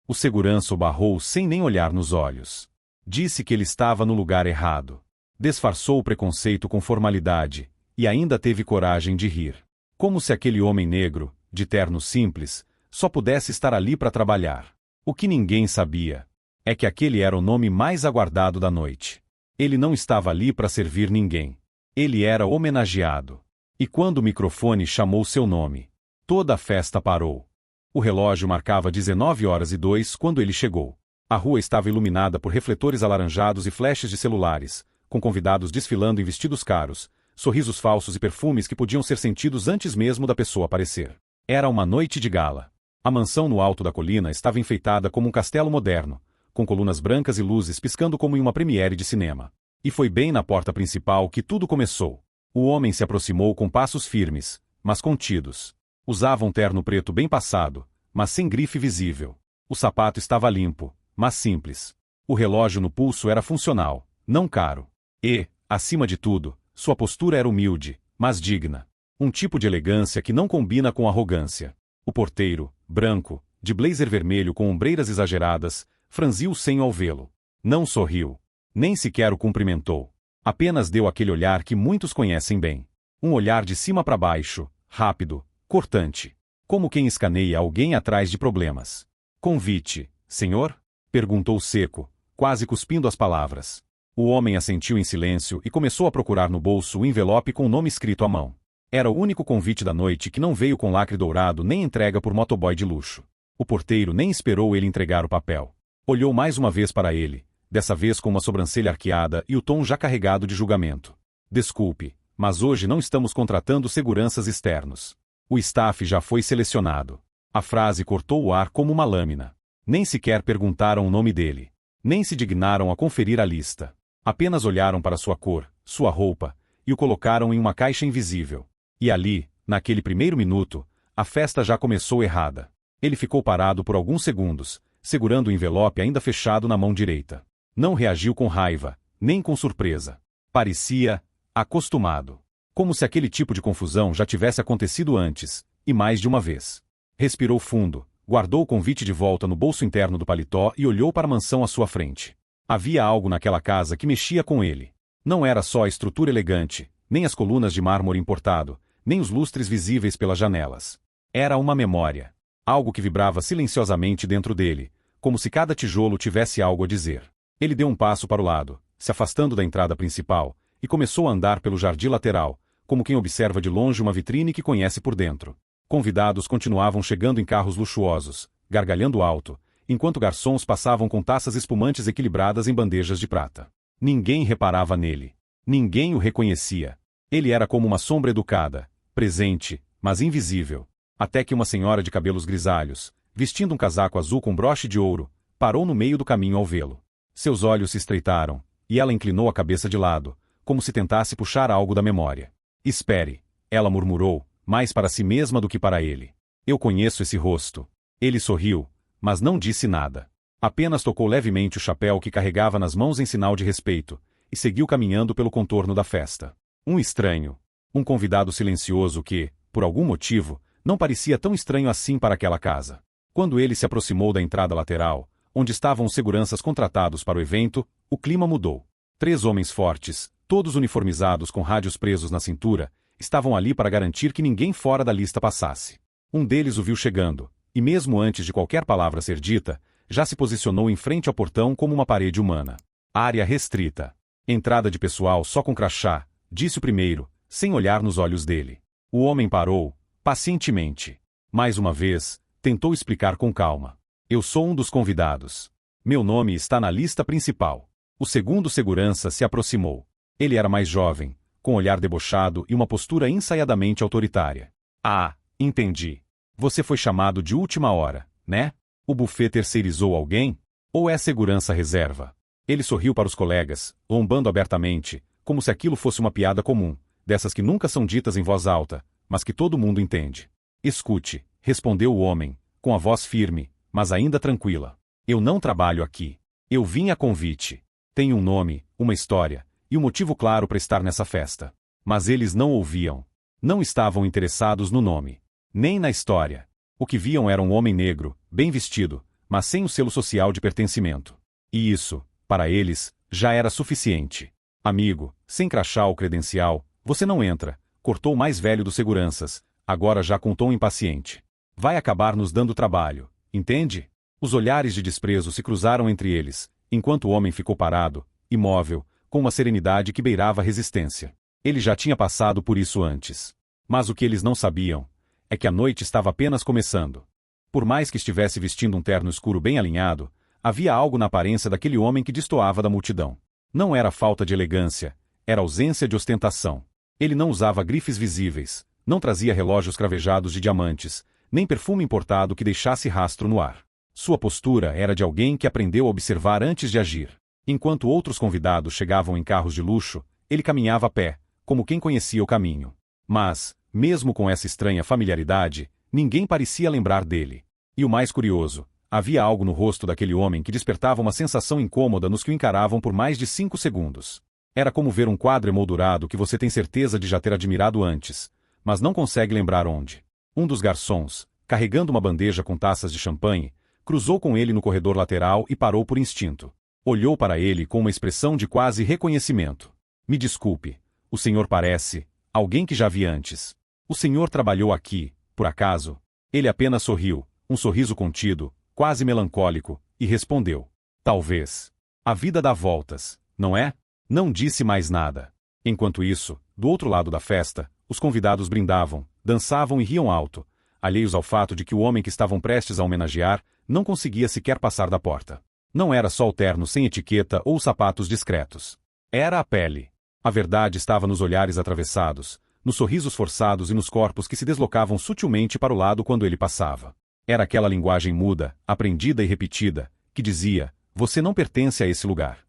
O segurança o barrou sem nem olhar nos olhos. Disse que ele estava no lugar errado. Disfarçou o preconceito com formalidade, e ainda teve coragem de rir. Como se aquele homem negro, de terno simples, só pudesse estar ali para trabalhar. O que ninguém sabia é que aquele era o nome mais aguardado da noite. Ele não estava ali para servir ninguém. Ele era homenageado. E quando o microfone chamou seu nome, toda a festa parou. O relógio marcava 19h02 quando ele chegou. A rua estava iluminada por refletores alaranjados e flashes de celulares, com convidados desfilando em vestidos caros, sorrisos falsos e perfumes que podiam ser sentidos antes mesmo da pessoa aparecer. Era uma noite de gala. A mansão no alto da colina estava enfeitada como um castelo moderno, com colunas brancas e luzes piscando como em uma premiere de cinema. E foi bem na porta principal que tudo começou. O homem se aproximou com passos firmes, mas contidos. Usava um terno preto bem passado, mas sem grife visível. O sapato estava limpo, mas simples. O relógio no pulso era funcional, não caro. E, acima de tudo, sua postura era humilde, mas digna. Um tipo de elegância que não combina com arrogância. O porteiro, branco, de blazer vermelho com ombreiras exageradas, franziu o senho ao vê-lo. Não sorriu. Nem sequer o cumprimentou. Apenas deu aquele olhar que muitos conhecem bem. Um olhar de cima para baixo, rápido, cortante. Como quem escaneia alguém atrás de problemas. Convite, senhor? Perguntou seco, quase cuspindo as palavras. O homem assentiu em silêncio e começou a procurar no bolso o envelope com o nome escrito à mão. Era o único convite da noite que não veio com lacre dourado nem entrega por motoboy de luxo. O porteiro nem esperou ele entregar o papel. Olhou mais uma vez para ele, dessa vez com uma sobrancelha arqueada e o tom já carregado de julgamento. Desculpe, mas hoje não estamos contratando seguranças externos. O staff já foi selecionado. A frase cortou o ar como uma lâmina. Nem sequer perguntaram o nome dele. Nem se dignaram a conferir a lista. Apenas olharam para sua cor, sua roupa, e o colocaram em uma caixa invisível. E ali, naquele primeiro minuto, a festa já começou errada. Ele ficou parado por alguns segundos, segurando o envelope ainda fechado na mão direita. Não reagiu com raiva, nem com surpresa. Parecia acostumado. Como se aquele tipo de confusão já tivesse acontecido antes, e mais de uma vez. Respirou fundo, guardou o convite de volta no bolso interno do paletó e olhou para a mansão à sua frente. Havia algo naquela casa que mexia com ele. Não era só a estrutura elegante, nem as colunas de mármore importado, nem os lustres visíveis pelas janelas. Era uma memória. Algo que vibrava silenciosamente dentro dele, como se cada tijolo tivesse algo a dizer. Ele deu um passo para o lado, se afastando da entrada principal, e começou a andar pelo jardim lateral, como quem observa de longe uma vitrine que conhece por dentro. Convidados continuavam chegando em carros luxuosos, gargalhando alto, enquanto garçons passavam com taças espumantes equilibradas em bandejas de prata. Ninguém reparava nele. Ninguém o reconhecia. Ele era como uma sombra educada, presente, mas invisível. Até que uma senhora de cabelos grisalhos, vestindo um casaco azul com broche de ouro, parou no meio do caminho ao vê-lo. Seus olhos se estreitaram, e ela inclinou a cabeça de lado, como se tentasse puxar algo da memória. Espere, ela murmurou, mais para si mesma do que para ele. Eu conheço esse rosto. Ele sorriu, mas não disse nada. Apenas tocou levemente o chapéu que carregava nas mãos em sinal de respeito, e seguiu caminhando pelo contorno da festa. Um estranho. Um convidado silencioso que, por algum motivo, não parecia tão estranho assim para aquela casa. Quando ele se aproximou da entrada lateral, onde estavam os seguranças contratados para o evento, o clima mudou. 3 homens fortes, todos uniformizados com rádios presos na cintura, estavam ali para garantir que ninguém fora da lista passasse. Um deles o viu chegando, e mesmo antes de qualquer palavra ser dita, já se posicionou em frente ao portão como uma parede humana. Área restrita. Entrada de pessoal só com crachá, disse o primeiro, sem olhar nos olhos dele. O homem parou, pacientemente. Mais uma vez, tentou explicar com calma. Eu sou um dos convidados. Meu nome está na lista principal. O segundo segurança se aproximou. Ele era mais jovem, com olhar debochado e uma postura ensaiadamente autoritária. Ah, entendi. Você foi chamado de última hora, né? O buffet terceirizou alguém? Ou é segurança reserva? Ele sorriu para os colegas, lombando abertamente, como se aquilo fosse uma piada comum, dessas que nunca são ditas em voz alta, mas que todo mundo entende. Escute, respondeu o homem, com a voz firme, mas ainda tranquila. Eu não trabalho aqui. Eu vim a convite. Tenho um nome, uma história, e um motivo claro para estar nessa festa. Mas eles não ouviam. Não estavam interessados no nome. Nem na história. O que viam era um homem negro, bem vestido, mas sem o selo social de pertencimento. E isso, para eles, já era suficiente. Amigo, sem crachá ou credencial, você não entra, cortou o mais velho dos seguranças, agora já com tom impaciente. Vai acabar nos dando trabalho, entende? Os olhares de desprezo se cruzaram entre eles, enquanto o homem ficou parado, imóvel, com uma serenidade que beirava a resistência. Ele já tinha passado por isso antes. Mas o que eles não sabiam é que a noite estava apenas começando. Por mais que estivesse vestindo um terno escuro bem alinhado, havia algo na aparência daquele homem que destoava da multidão. Não era falta de elegância, era ausência de ostentação. Ele não usava grifes visíveis, não trazia relógios cravejados de diamantes, nem perfume importado que deixasse rastro no ar. Sua postura era de alguém que aprendeu a observar antes de agir. Enquanto outros convidados chegavam em carros de luxo, ele caminhava a pé, como quem conhecia o caminho. Mas, mesmo com essa estranha familiaridade, ninguém parecia lembrar dele. E o mais curioso, havia algo no rosto daquele homem que despertava uma sensação incômoda nos que o encaravam por mais de 5 segundos. Era como ver um quadro emoldurado que você tem certeza de já ter admirado antes, mas não consegue lembrar onde. Um dos garçons, carregando uma bandeja com taças de champanhe, cruzou com ele no corredor lateral e parou por instinto. Olhou para ele com uma expressão de quase reconhecimento. Me desculpe, o senhor parece alguém que já vi antes. O senhor trabalhou aqui, por acaso? Ele apenas sorriu, um sorriso contido, quase melancólico, e respondeu. Talvez. A vida dá voltas, não é? Não disse mais nada. Enquanto isso, do outro lado da festa, os convidados brindavam, dançavam e riam alto, alheios ao fato de que o homem que estavam prestes a homenagear não conseguia sequer passar da porta. Não era só o terno sem etiqueta ou os sapatos discretos. Era a pele. A verdade estava nos olhares atravessados, nos sorrisos forçados e nos corpos que se deslocavam sutilmente para o lado quando ele passava. Era aquela linguagem muda, aprendida e repetida, que dizia, você não pertence a esse lugar.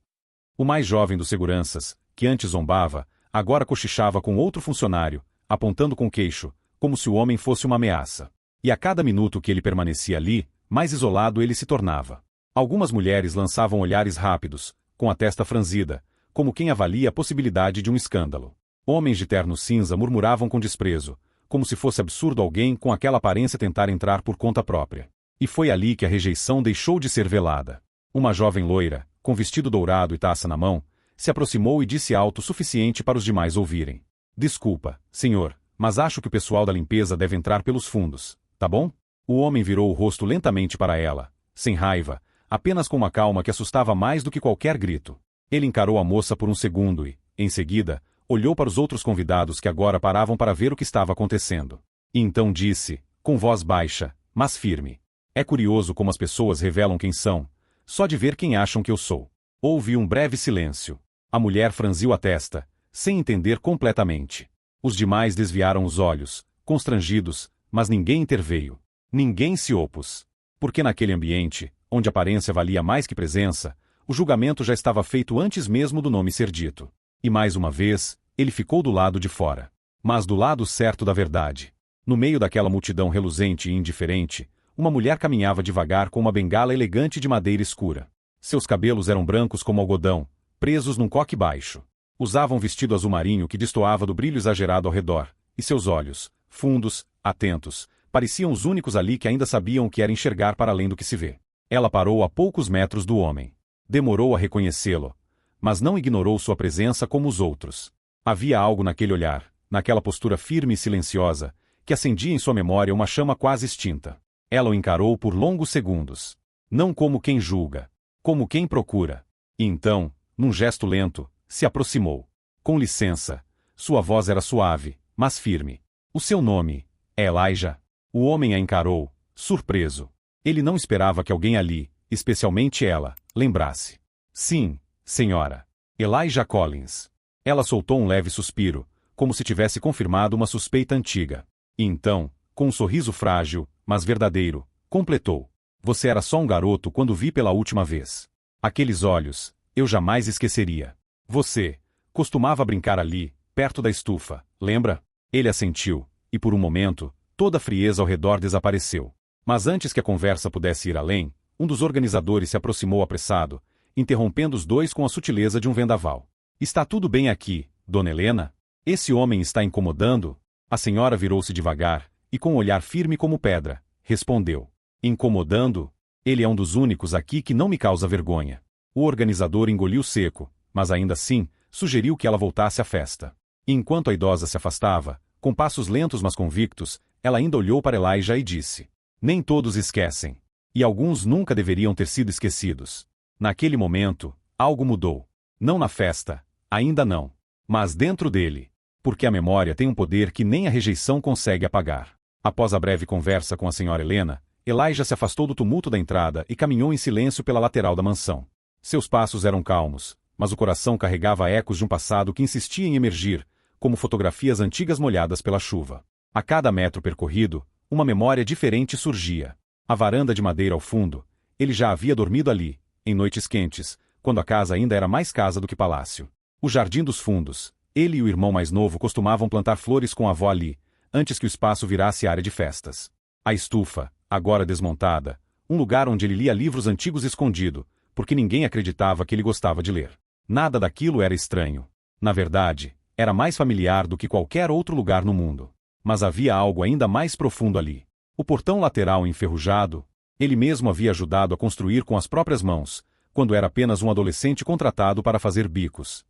O mais jovem dos seguranças, que antes zombava, agora cochichava com outro funcionário, apontando com o queixo, como se o homem fosse uma ameaça. E a cada minuto que ele permanecia ali, mais isolado ele se tornava. Algumas mulheres lançavam olhares rápidos, com a testa franzida, como quem avalia a possibilidade de um escândalo. Homens de terno cinza murmuravam com desprezo, como se fosse absurdo alguém com aquela aparência tentar entrar por conta própria. E foi ali que a rejeição deixou de ser velada. Uma jovem loira, com vestido dourado e taça na mão, se aproximou e disse alto o suficiente para os demais ouvirem. Desculpa, senhor, mas acho que o pessoal da limpeza deve entrar pelos fundos, tá bom? O homem virou o rosto lentamente para ela, sem raiva, apenas com uma calma que assustava mais do que qualquer grito. Ele encarou a moça por um segundo e, em seguida, olhou para os outros convidados que agora paravam para ver o que estava acontecendo. E então disse, com voz baixa, mas firme. É curioso como as pessoas revelam quem são, só de ver quem acham que eu sou. Houve um breve silêncio. A mulher franziu a testa, sem entender completamente. Os demais desviaram os olhos, constrangidos, mas ninguém interveio. Ninguém se opôs. Porque naquele ambiente, onde aparência valia mais que presença, o julgamento já estava feito antes mesmo do nome ser dito. E mais uma vez, ele ficou do lado de fora. Mas do lado certo da verdade. No meio daquela multidão reluzente e indiferente, uma mulher caminhava devagar com uma bengala elegante de madeira escura. Seus cabelos eram brancos como algodão, presos num coque baixo. Usava um vestido azul marinho que destoava do brilho exagerado ao redor, e seus olhos, fundos, atentos, pareciam os únicos ali que ainda sabiam o que era enxergar para além do que se vê. Ela parou a poucos metros do homem. Demorou a reconhecê-lo, mas não ignorou sua presença como os outros. Havia algo naquele olhar, naquela postura firme e silenciosa, que acendia em sua memória uma chama quase extinta. Ela o encarou por longos segundos. Não como quem julga, como quem procura. E então, num gesto lento, se aproximou. Com licença. Sua voz era suave, mas firme. O seu nome é Elijah. O homem a encarou, surpreso. Ele não esperava que alguém ali, especialmente ela, lembrasse. Sim, senhora. Elijah Collins. Ela soltou um leve suspiro, como se tivesse confirmado uma suspeita antiga. E então, com um sorriso frágil, mas verdadeiro, completou. Você era só um garoto quando vi pela última vez. Aqueles olhos, eu jamais esqueceria. Você costumava brincar ali, perto da estufa, lembra? Ele assentiu, e por um momento, toda a frieza ao redor desapareceu. Mas antes que a conversa pudesse ir além, um dos organizadores se aproximou apressado, interrompendo os dois com a sutileza de um vendaval. Está tudo bem aqui, dona Helena? Esse homem está incomodando? A senhora virou-se devagar, e com um olhar firme como pedra, respondeu. Incomodando? Ele é um dos únicos aqui que não me causa vergonha. O organizador engoliu seco, mas ainda assim, sugeriu que ela voltasse à festa. E enquanto a idosa se afastava, com passos lentos mas convictos, ela ainda olhou para Elijah e disse: nem todos esquecem. E alguns nunca deveriam ter sido esquecidos. Naquele momento, algo mudou. Não na festa, ainda não. Mas dentro dele. Porque a memória tem um poder que nem a rejeição consegue apagar. Após a breve conversa com a senhora Helena, Elijah se afastou do tumulto da entrada e caminhou em silêncio pela lateral da mansão. Seus passos eram calmos, mas o coração carregava ecos de um passado que insistia em emergir, como fotografias antigas molhadas pela chuva. A cada metro percorrido, uma memória diferente surgia. A varanda de madeira ao fundo, ele já havia dormido ali, em noites quentes, quando a casa ainda era mais casa do que palácio. O jardim dos fundos, ele e o irmão mais novo costumavam plantar flores com a avó ali, antes que o espaço virasse área de festas. A estufa, agora desmontada, um lugar onde ele lia livros antigos escondido, porque ninguém acreditava que ele gostava de ler. Nada daquilo era estranho. Na verdade, era mais familiar do que qualquer outro lugar no mundo. Mas havia algo ainda mais profundo ali. O portão lateral enferrujado, ele mesmo havia ajudado a construir com as próprias mãos, quando era apenas um adolescente contratado para fazer bicos.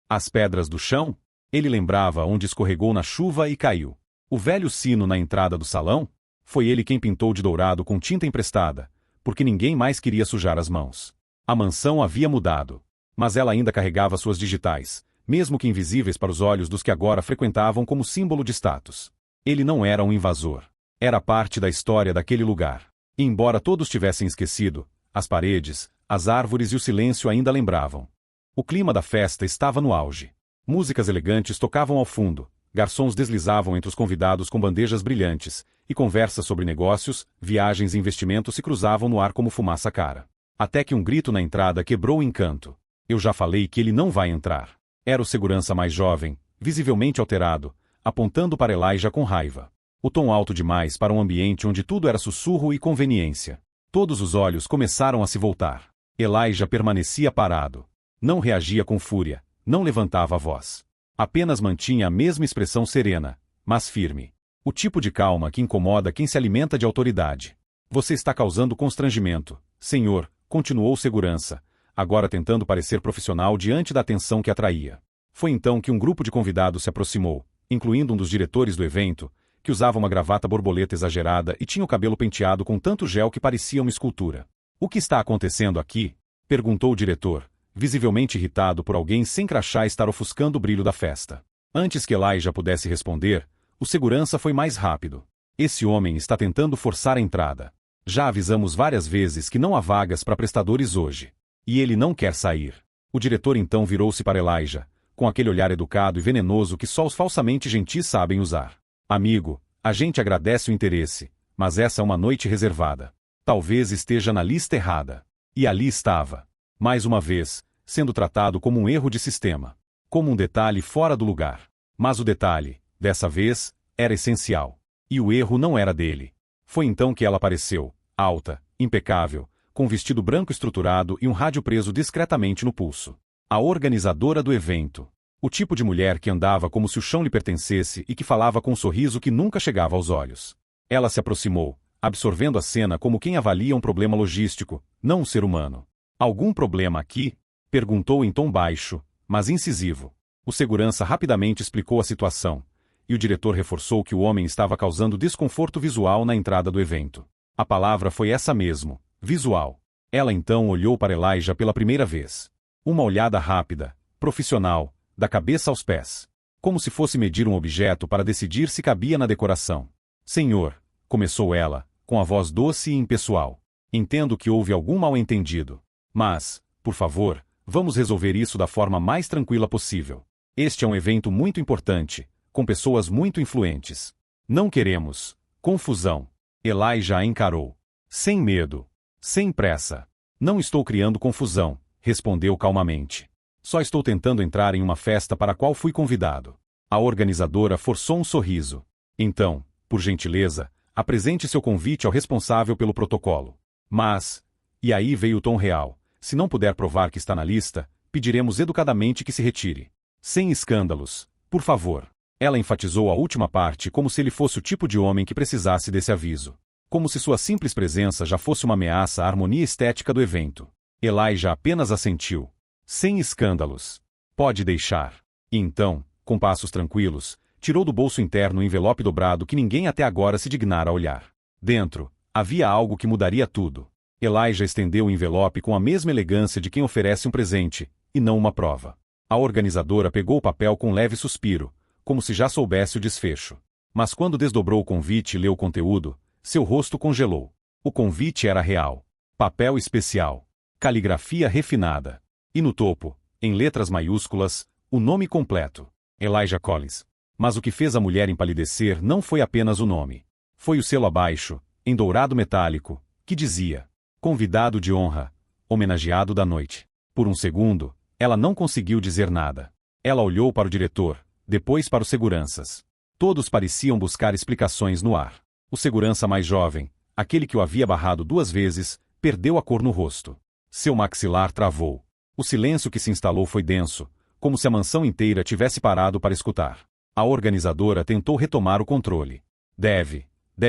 As pedras do chão? Ele lembrava onde escorregou na chuva e caiu. O velho sino na entrada do salão? Foi ele quem pintou de dourado com tinta emprestada, porque ninguém mais queria sujar as mãos. A mansão havia mudado, mas ela ainda carregava suas digitais, mesmo que invisíveis para os olhos dos que agora frequentavam como símbolo de status. Ele não era um invasor. Era parte da história daquele lugar. E embora todos tivessem esquecido, as paredes, as árvores e o silêncio ainda lembravam. O clima da festa estava no auge. Músicas elegantes tocavam ao fundo, garçons deslizavam entre os convidados com bandejas brilhantes, e conversas sobre negócios, viagens e investimentos se cruzavam no ar como fumaça cara. Até que um grito na entrada quebrou o encanto. Eu já falei que ele não vai entrar. Era o segurança mais jovem, visivelmente alterado, apontando para Elijah com raiva. O tom alto demais para um ambiente onde tudo era sussurro e conveniência. Todos os olhos começaram a se voltar. Elijah permanecia parado. Não reagia com fúria, não levantava a voz. Apenas mantinha a mesma expressão serena, mas firme. O tipo de calma que incomoda quem se alimenta de autoridade. Você está causando constrangimento, senhor, continuou o segurança, agora tentando parecer profissional diante da atenção que atraía. Foi então que um grupo de convidados se aproximou, incluindo um dos diretores do evento, que usava uma gravata borboleta exagerada e tinha o cabelo penteado com tanto gel que parecia uma escultura. O que está acontecendo aqui? Perguntou o diretor, visivelmente irritado por alguém sem crachá estar ofuscando o brilho da festa. Antes que Elijah pudesse responder, o segurança foi mais rápido. Esse homem está tentando forçar a entrada. Já avisamos várias vezes que não há vagas para prestadores hoje. E ele não quer sair. O diretor então virou-se para Elijah, com aquele olhar educado e venenoso que só os falsamente gentis sabem usar. Amigo, a gente agradece o interesse, mas essa é uma noite reservada. Talvez esteja na lista errada. E ali estava. Mais uma vez, sendo tratado como um erro de sistema. Como um detalhe fora do lugar. Mas o detalhe, dessa vez, era essencial. E o erro não era dele. Foi então que ela apareceu, alta, impecável, com um vestido branco estruturado e um rádio preso discretamente no pulso. A organizadora do evento. O tipo de mulher que andava como se o chão lhe pertencesse e que falava com um sorriso que nunca chegava aos olhos. Ela se aproximou, absorvendo a cena como quem avalia um problema logístico, não um ser humano. Algum problema aqui? Perguntou em tom baixo, mas incisivo. O segurança rapidamente explicou a situação, e o diretor reforçou que o homem estava causando desconforto visual na entrada do evento. A palavra foi essa mesmo, visual. Ela então olhou para Elijah pela primeira vez. Uma olhada rápida, profissional, da cabeça aos pés. Como se fosse medir um objeto para decidir se cabia na decoração. Senhor, começou ela, com a voz doce e impessoal. Entendo que houve algum mal-entendido. Mas, por favor, vamos resolver isso da forma mais tranquila possível. Este é um evento muito importante, com pessoas muito influentes. Não queremos confusão. Elijah a encarou. Sem medo. Sem pressa. Não estou criando confusão, respondeu calmamente. Só estou tentando entrar em uma festa para a qual fui convidado. A organizadora forçou um sorriso. Então, por gentileza, apresente seu convite ao responsável pelo protocolo. Mas, e aí veio o tom real, se não puder provar que está na lista, pediremos educadamente que se retire. Sem escândalos, por favor. Ela enfatizou a última parte como se ele fosse o tipo de homem que precisasse desse aviso. como se sua simples presença já fosse uma ameaça à harmonia estética do evento. Elijah apenas assentiu. Sem escândalos. Pode deixar. E então, com passos tranquilos, tirou do bolso interno um envelope dobrado que ninguém até agora se dignara a olhar. Dentro, havia algo que mudaria tudo. Elijah estendeu o envelope com a mesma elegância de quem oferece um presente, e não uma prova. A organizadora pegou o papel com um leve suspiro, como se já soubesse o desfecho. Mas quando desdobrou o convite e leu o conteúdo, seu rosto congelou. O convite era real. Papel especial. Caligrafia refinada. E no topo, em letras maiúsculas, o nome completo. Elijah Collins. Mas o que fez a mulher empalidecer não foi apenas o nome. Foi o selo abaixo, em dourado metálico, que dizia: Convidado de honra, homenageado da noite. Por um segundo, ela não conseguiu dizer nada. Ela olhou para o diretor, depois para os seguranças. Todos pareciam buscar explicações no ar. O segurança mais jovem, aquele que o havia barrado 2 vezes, perdeu a cor no rosto. Seu maxilar travou. O silêncio que se instalou foi denso, como se a mansão inteira tivesse parado para escutar. A organizadora tentou retomar o controle. Deve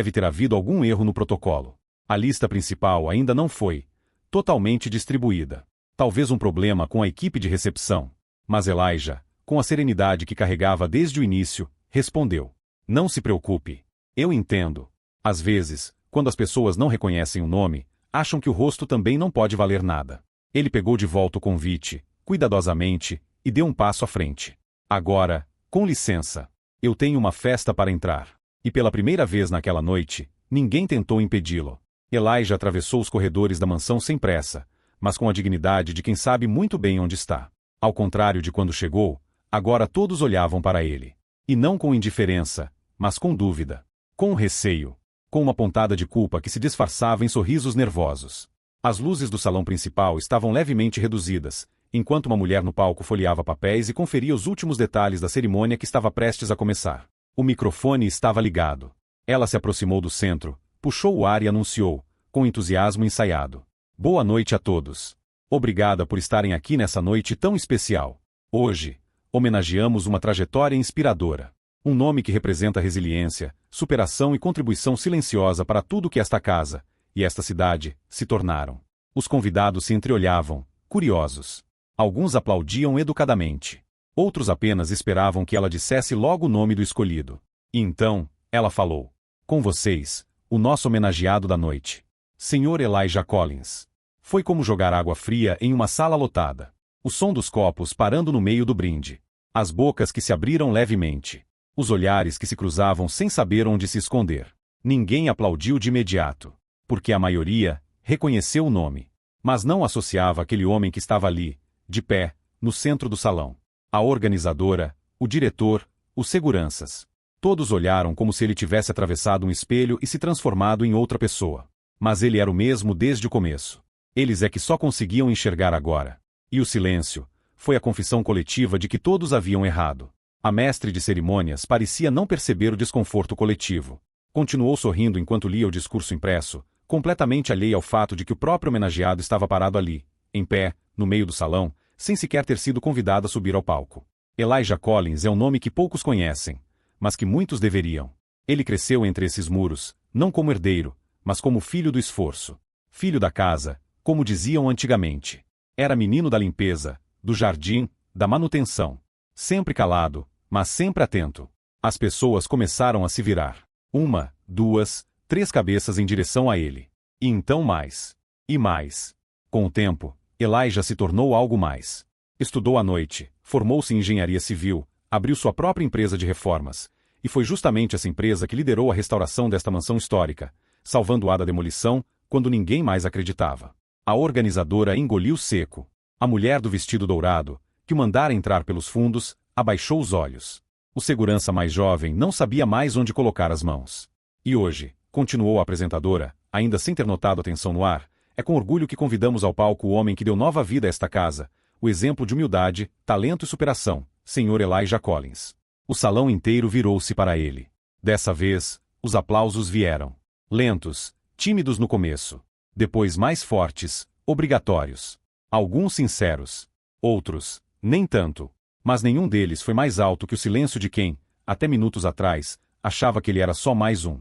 ter havido algum erro no protocolo. A lista principal ainda não foi totalmente distribuída. Talvez um problema com a equipe de recepção. Mas Elijah, com a serenidade que carregava desde o início, respondeu: Não se preocupe. Eu entendo. Às vezes, quando as pessoas não reconhecem o nome, acham que o rosto também não pode valer nada. Ele pegou de volta o convite, cuidadosamente, e deu um passo à frente. Agora, com licença. Eu tenho uma festa para entrar. E pela primeira vez naquela noite, ninguém tentou impedi-lo. Elijah atravessou os corredores da mansão sem pressa, mas com a dignidade de quem sabe muito bem onde está. Ao contrário de quando chegou, agora todos olhavam para ele. E não com indiferença, mas com dúvida. Com receio. Com uma pontada de culpa que se disfarçava em sorrisos nervosos. As luzes do salão principal estavam levemente reduzidas, enquanto uma mulher no palco folheava papéis e conferia os últimos detalhes da cerimônia que estava prestes a começar. O microfone estava ligado. Ela se aproximou do centro, puxou o ar e anunciou, com entusiasmo ensaiado: Boa noite a todos. Obrigada por estarem aqui nessa noite tão especial. Hoje, homenageamos uma trajetória inspiradora. Um nome que representa resiliência, superação e contribuição silenciosa para tudo que esta casa e esta cidade se tornaram. Os convidados se entreolhavam, curiosos. Alguns aplaudiam educadamente. Outros apenas esperavam que ela dissesse logo o nome do escolhido. E então, ela falou: Com vocês, o nosso homenageado da noite. Sr. Elijah Collins. Foi como jogar água fria em uma sala lotada. O som dos copos parando no meio do brinde. As bocas que se abriram levemente. Os olhares que se cruzavam sem saber onde se esconder. Ninguém aplaudiu de imediato. Porque a maioria reconheceu o nome. Mas não associava aquele homem que estava ali, de pé, no centro do salão. A organizadora, o diretor, os seguranças. Todos olharam como se ele tivesse atravessado um espelho e se transformado em outra pessoa. Mas ele era o mesmo desde o começo. Eles é que só conseguiam enxergar agora. E o silêncio foi a confissão coletiva de que todos haviam errado. A mestre de cerimônias parecia não perceber o desconforto coletivo. Continuou sorrindo enquanto lia o discurso impresso, completamente alheia ao fato de que o próprio homenageado estava parado ali, em pé, no meio do salão, sem sequer ter sido convidado a subir ao palco. Elijah Collins é um nome que poucos conhecem, mas que muitos deveriam. Ele cresceu entre esses muros, não como herdeiro, mas como filho do esforço. Filho da casa, como diziam antigamente. Era menino da limpeza, do jardim, da manutenção. Sempre calado, mas sempre atento. As pessoas começaram a se virar. 1, 2, 3 cabeças em direção a ele. E então mais. E mais. Com o tempo, Elijah se tornou algo mais. Estudou à noite, formou-se em engenharia civil, abriu sua própria empresa de reformas. E foi justamente essa empresa que liderou a restauração desta mansão histórica, salvando-a da demolição, quando ninguém mais acreditava. A organizadora engoliu seco. A mulher do vestido dourado, que o mandara entrar pelos fundos, abaixou os olhos. O segurança mais jovem não sabia mais onde colocar as mãos. E hoje, continuou a apresentadora, ainda sem ter notado a tensão no ar, é com orgulho que convidamos ao palco o homem que deu nova vida a esta casa, o exemplo de humildade, talento e superação, Sr. Elijah Collins. O salão inteiro virou-se para ele. Dessa vez, os aplausos vieram. Lentos, tímidos no começo. Depois mais fortes, obrigatórios. Alguns sinceros. Outros, nem tanto. Mas nenhum deles foi mais alto que o silêncio de quem, até minutos atrás, achava que ele era só mais um.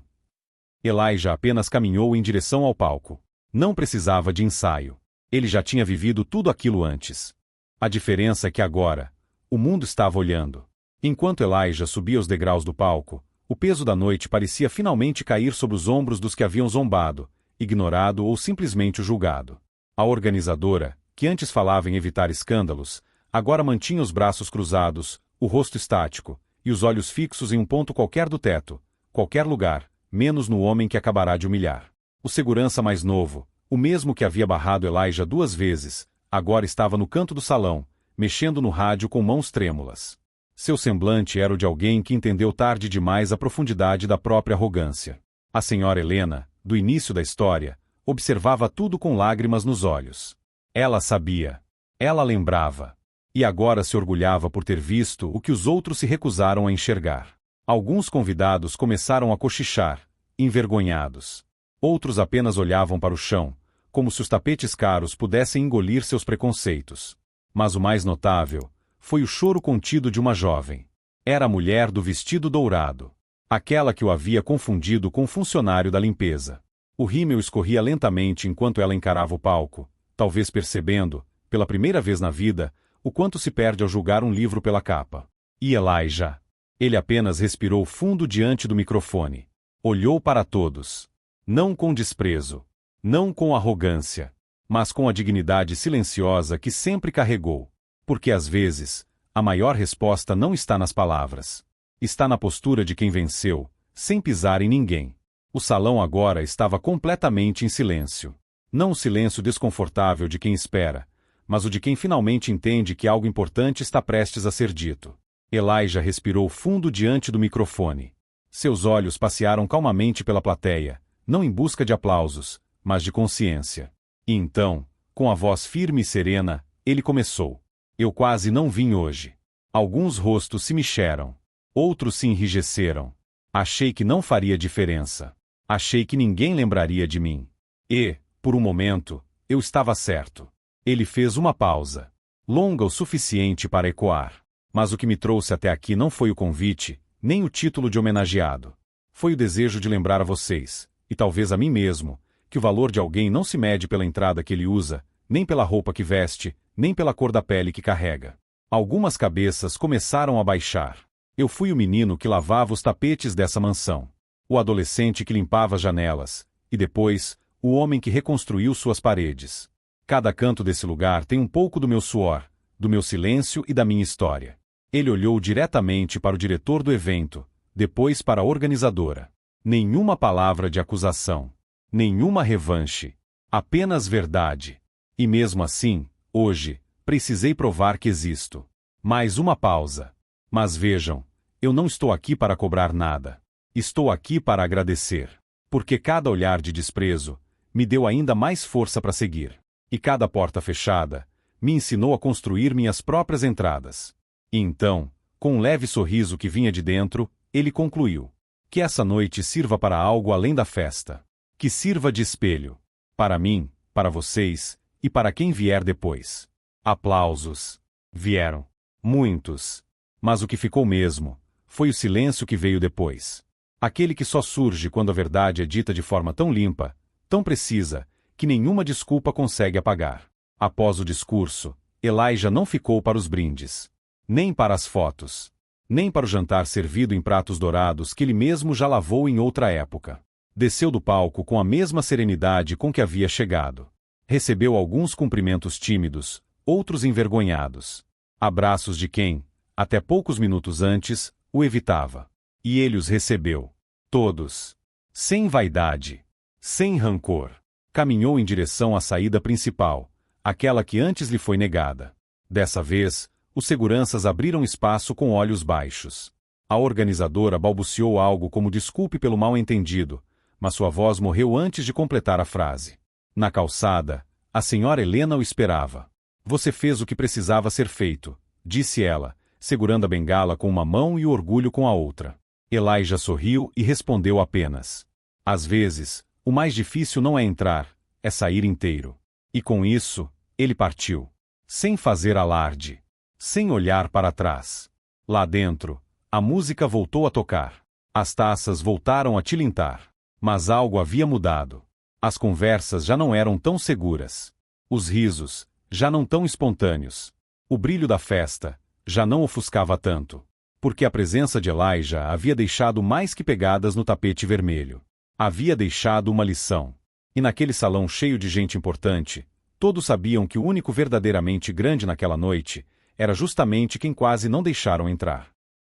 Elijah apenas caminhou em direção ao palco. Não precisava de ensaio. Ele já tinha vivido tudo aquilo antes. A diferença é que agora, o mundo estava olhando. Enquanto Elijah subia os degraus do palco, o peso da noite parecia finalmente cair sobre os ombros dos que haviam zombado, ignorado ou simplesmente o julgado. A organizadora, que antes falava em evitar escândalos, agora mantinha os braços cruzados, o rosto estático, e os olhos fixos em um ponto qualquer do teto, qualquer lugar, menos no homem que acabará de humilhar. O segurança mais novo, o mesmo que havia barrado Elijah 2 vezes, agora estava no canto do salão, mexendo no rádio com mãos trêmulas. Seu semblante era o de alguém que entendeu tarde demais a profundidade da própria arrogância. A senhora Helena, do início da história, observava tudo com lágrimas nos olhos. Ela sabia. Ela lembrava. E agora se orgulhava por ter visto o que os outros se recusaram a enxergar. Alguns convidados começaram a cochichar, envergonhados. Outros apenas olhavam para o chão, como se os tapetes caros pudessem engolir seus preconceitos. Mas o mais notável foi o choro contido de uma jovem. Era a mulher do vestido dourado. Aquela que o havia confundido com o funcionário da limpeza. O rímel escorria lentamente enquanto ela encarava o palco, talvez percebendo, pela primeira vez na vida, o quanto se perde ao julgar um livro pela capa. E Elijah? Ele apenas respirou fundo diante do microfone. Olhou para todos. Não com desprezo. Não com arrogância. Mas com a dignidade silenciosa que sempre carregou. Porque às vezes, a maior resposta não está nas palavras. Está na postura de quem venceu, sem pisar em ninguém. O salão agora estava completamente em silêncio. Não o silêncio desconfortável de quem espera, mas o de quem finalmente entende que algo importante está prestes a ser dito. Elijah respirou fundo diante do microfone. Seus olhos passearam calmamente pela plateia, não em busca de aplausos, mas de consciência. E então, com a voz firme e serena, ele começou. Eu quase não vim hoje. Alguns rostos se mexeram. Outros se enrijeceram. Achei que não faria diferença. Achei que ninguém lembraria de mim. E, por um momento, eu estava certo. Ele fez uma pausa. Longa o suficiente para ecoar. Mas o que me trouxe até aqui não foi o convite, nem o título de homenageado. Foi o desejo de lembrar a vocês, e talvez a mim mesmo, que o valor de alguém não se mede pela entrada que ele usa, nem pela roupa que veste, nem pela cor da pele que carrega. Algumas cabeças começaram a baixar. Eu fui o menino que lavava os tapetes dessa mansão. O adolescente que limpava as janelas. E depois, o homem que reconstruiu suas paredes. Cada canto desse lugar tem um pouco do meu suor, do meu silêncio e da minha história. Ele olhou diretamente para o diretor do evento, depois para a organizadora. Nenhuma palavra de acusação. Nenhuma revanche. Apenas verdade. E mesmo assim, hoje, precisei provar que existo. Mais uma pausa. Mas vejam, eu não estou aqui para cobrar nada. Estou aqui para agradecer. Porque cada olhar de desprezo me deu ainda mais força para seguir. E cada porta fechada me ensinou a construir minhas próprias entradas. E então, com um leve sorriso que vinha de dentro, ele concluiu. Que essa noite sirva para algo além da festa. Que sirva de espelho. Para mim, para vocês, e para quem vier depois. Aplausos. Vieram. Muitos. Mas o que ficou mesmo foi o silêncio que veio depois. Aquele que só surge quando a verdade é dita de forma tão limpa, tão precisa, que nenhuma desculpa consegue apagar. Após o discurso, Elijah não ficou para os brindes. Nem para as fotos. Nem para o jantar servido em pratos dourados que ele mesmo já lavou em outra época. Desceu do palco com a mesma serenidade com que havia chegado. Recebeu alguns cumprimentos tímidos, outros envergonhados. Abraços de quem, até poucos minutos antes, o evitava. E ele os recebeu. Todos. Sem vaidade. Sem rancor. Caminhou em direção à saída principal, aquela que antes lhe foi negada. Dessa vez, os seguranças abriram espaço com olhos baixos. A organizadora balbuciou algo como desculpe pelo mal-entendido, mas sua voz morreu antes de completar a frase. Na calçada, a senhora Helena o esperava. Você fez o que precisava ser feito, disse ela, segurando a bengala com uma mão e o orgulho com a outra. Elijah sorriu e respondeu apenas. Às vezes, o mais difícil não é entrar, é sair inteiro. E com isso, ele partiu. Sem fazer alarde. Sem olhar para trás. Lá dentro, a música voltou a tocar. As taças voltaram a tilintar. Mas algo havia mudado. As conversas já não eram tão seguras. Os risos, já não tão espontâneos. O brilho da festa, já não ofuscava tanto. Porque a presença de Elijah havia deixado mais que pegadas no tapete vermelho. Havia deixado uma lição. E naquele salão cheio de gente importante, todos sabiam que o único verdadeiramente grande naquela noite era justamente quem quase não deixaram entrar.